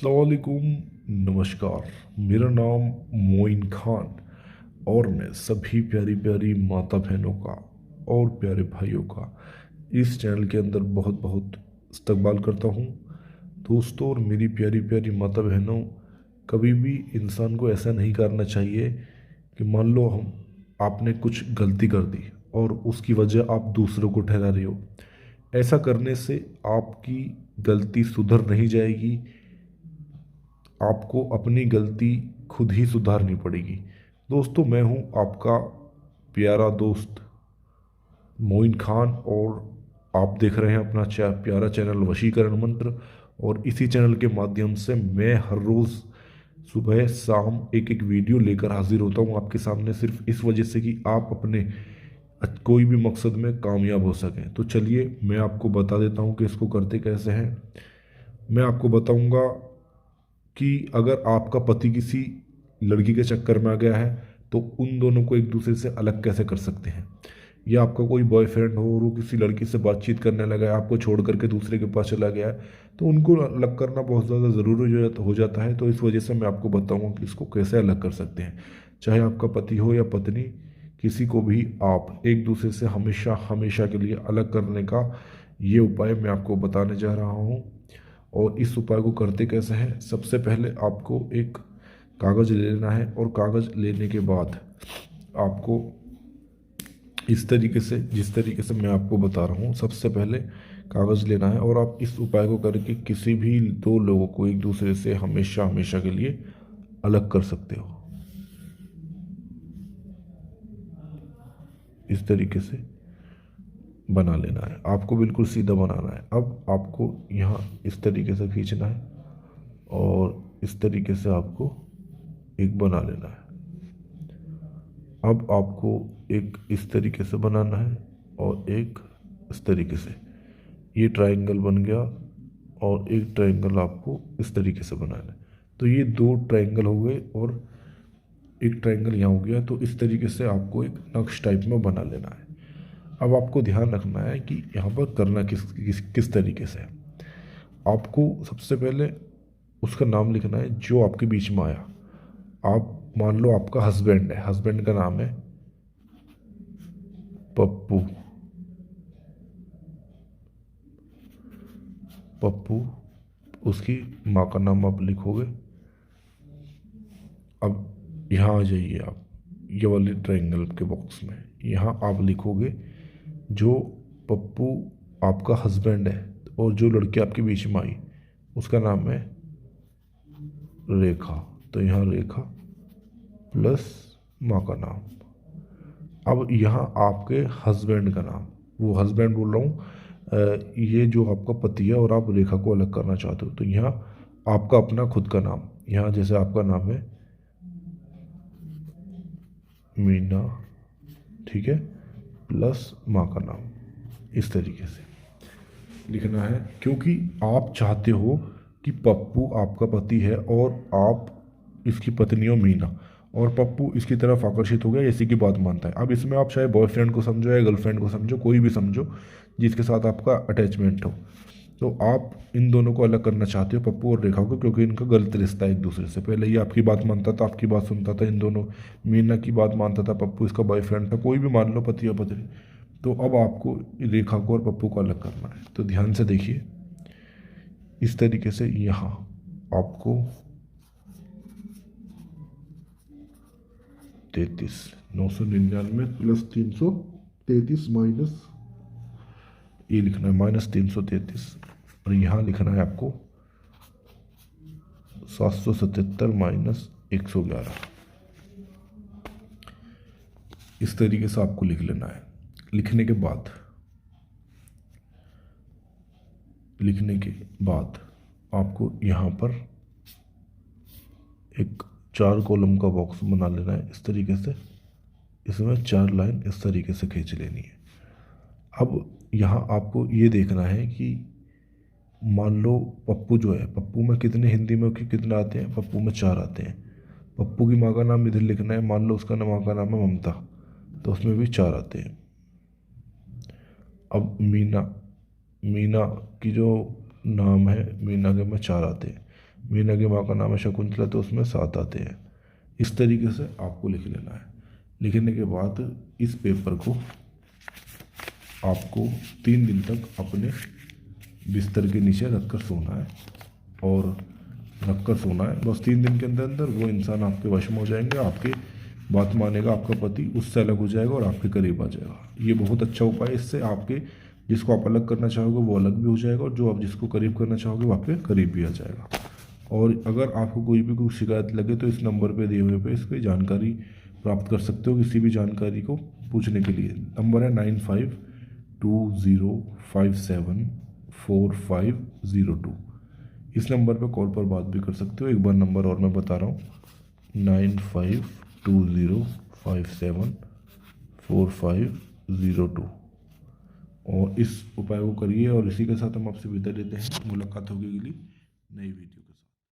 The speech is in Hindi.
अस्सलामुअलैकुम। नमस्कार। मेरा नाम मोइन खान और मैं सभी प्यारी प्यारी माता बहनों का और प्यारे भाइयों का इस चैनल के अंदर बहुत बहुत इस्तकबाल करता हूँ। दोस्तों और मेरी प्यारी प्यारी माता बहनों, कभी भी इंसान को ऐसा नहीं करना चाहिए कि मान लो हम आपने कुछ गलती कर दी और उसकी वजह आप दूसरों को ठहरा रहे हो। ऐसा करने से आपकी गलती सुधर नहीं जाएगी, आपको अपनी गलती खुद ही सुधारनी पड़ेगी। दोस्तों, मैं हूं आपका प्यारा दोस्त मोइन खान और आप देख रहे हैं अपना प्यारा चैनल वशीकरण मंत्र। और इसी चैनल के माध्यम से मैं हर रोज़ सुबह शाम एक एक वीडियो लेकर हाजिर होता हूं आपके सामने, सिर्फ इस वजह से कि आप अपने कोई भी मकसद में कामयाब हो सकें। तो चलिए मैं आपको बता देता हूं कि इसको करते कैसे हैं। मैं आपको बताऊंगा कि अगर आपका पति किसी लड़की के चक्कर में आ गया है तो उन दोनों को एक दूसरे से अलग कैसे कर सकते हैं। या आपका कोई बॉयफ्रेंड हो और वो किसी लड़की से बातचीत करने लगा है, आपको छोड़ करके दूसरे के पास चला गया है, तो उनको अलग करना बहुत ज़्यादा ज़रूरी हो जाता है। तो इस वजह से मैं आपको बताऊंगा कि इसको कैसे अलग कर सकते हैं। चाहे आपका पति हो या पत्नी, किसी को भी आप एक दूसरे से हमेशा हमेशा के लिए अलग करने का ये उपाय मैं आपको बताने जा रहा हूँ। और इस उपाय को करते कैसे हैं, सबसे पहले आपको एक कागज़ ले लेना है और कागज़ लेने के बाद आपको इस तरीके से, जिस तरीके से मैं आपको बता रहा हूँ, सबसे पहले कागज़ लेना है और आप इस उपाय को करके किसी भी दो लोगों को एक दूसरे से हमेशा हमेशा के लिए अलग कर सकते हो। इस तरीके से बना लेना है, आपको बिल्कुल सीधा बनाना है। अब आपको यहाँ इस तरीके से खींचना है और इस तरीके से आपको एक बना लेना है। अब आपको एक इस तरीके से बनाना है और एक इस तरीके से। ये ट्रायंगल बन गया और एक ट्रायंगल आपको इस तरीके से बनाना है। तो ये दो ट्रायंगल हो गए और एक ट्रायंगल यहाँ हो गया। तो इस तरीके से आपको एक नक्श टाइप में बना लेना है। अब आपको ध्यान रखना है कि यहाँ पर करना किस तरीके से है। आपको सबसे पहले उसका नाम लिखना है जो आपके बीच में आया। आप मान लो आपका हस्बैंड है, हस्बैंड का नाम है पप्पू। पप्पू, उसकी माँ का नाम आप लिखोगे। अब यहाँ आ जाइए आप, ये वाले ट्रायंगल के बॉक्स में यहाँ आप लिखोगे जो पप्पू आपका हस्बैंड है और जो लड़की आपके बीच में आई उसका नाम है रेखा। तो यहाँ रेखा प्लस माँ का नाम। अब यहाँ आपके हस्बैंड का नाम, वो हस्बैंड बोल रहा हूँ, ये जो आपका पति है और आप रेखा को अलग करना चाहते हो, तो यहाँ आपका अपना खुद का नाम, यहाँ जैसे आपका नाम है मीना, ठीक है, प्लस माँ का नाम, इस तरीके से लिखना है। क्योंकि आप चाहते हो कि पप्पू आपका पति है और आप इसकी पत्नी हो मीना, और पप्पू इसकी तरफ आकर्षित हो गया, इसी की बात मानता है। अब इसमें आप चाहे बॉयफ्रेंड को समझो या गर्लफ्रेंड को समझो, कोई भी समझो जिसके साथ आपका अटैचमेंट हो, तो आप इन दोनों को अलग करना चाहते हो, पप्पू और रेखा को, क्योंकि इनका गलत रिश्ता है एक दूसरे से। पहले ये आपकी बात मानता था, आपकी बात सुनता था, इन दोनों मीना की बात मानता था, पप्पू इसका बॉयफ्रेंड था, कोई भी मान लो, पति या पत्नी। तो अब आपको रेखा को और पप्पू को अलग करना है। तो ध्यान से देखिए, इस तरीके से यहाँ आपको 33,999 प्लस 333 माइनस, ये लिखना है -333, और यहाँ लिखना है आपको 777 माइनस 111। इस तरीके से आपको लिख लेना है। लिखने के बाद आपको यहाँ पर एक 4 कॉलम का बॉक्स बना लेना है इस तरीके से। इसमें 4 लाइन इस तरीके से खींच लेनी है। अब यहाँ आपको ये देखना है कि मान लो पप्पू जो है, पप्पू में कितने हिंदी में कितने आते हैं, पप्पू में 4 आते हैं। पप्पू की माँ का नाम इधर लिखना है, मान लो उसका माँ का नाम है ममता, तो उसमें भी 4 आते हैं। अब मीना, मीना की जो नाम है, मीना के में 4 आते हैं। मीना की माँ का नाम है शकुंतला, तो उसमें 7 आते हैं। इस तरीके से आपको लिख लेना है। लिखने के बाद इस पेपर को आपको 3 दिन तक अपने बिस्तर के नीचे रखकर सोना है, और रखकर सोना है। बस 3 दिन के अंदर अंदर वो इंसान आपके वश में हो जाएंगे, आपके बात मानेगा, आपका पति उससे अलग हो जाएगा और आपके करीब आ जाएगा। ये बहुत अच्छा उपाय है। इससे आपके जिसको आप अलग करना चाहोगे वो अलग भी हो जाएगा, और जो आप जिसको करीब करना चाहोगे वो आपके करीब भी आ जाएगा। और अगर आपको कोई भी कोई शिकायत लगे तो इस नंबर पे दिए हुए पे इस पर जानकारी प्राप्त कर सकते हो। किसी भी जानकारी को पूछने के लिए नंबर है 9520574502। इस नंबर पे कॉल पर बात भी कर सकते हो। एक बार नंबर और मैं बता रहा हूँ, 9520574502। और इस उपाय को करिए, और इसी के साथ हम आपसे विदा लेते हैं। मुलाकात होगी अगली नई वीडियो।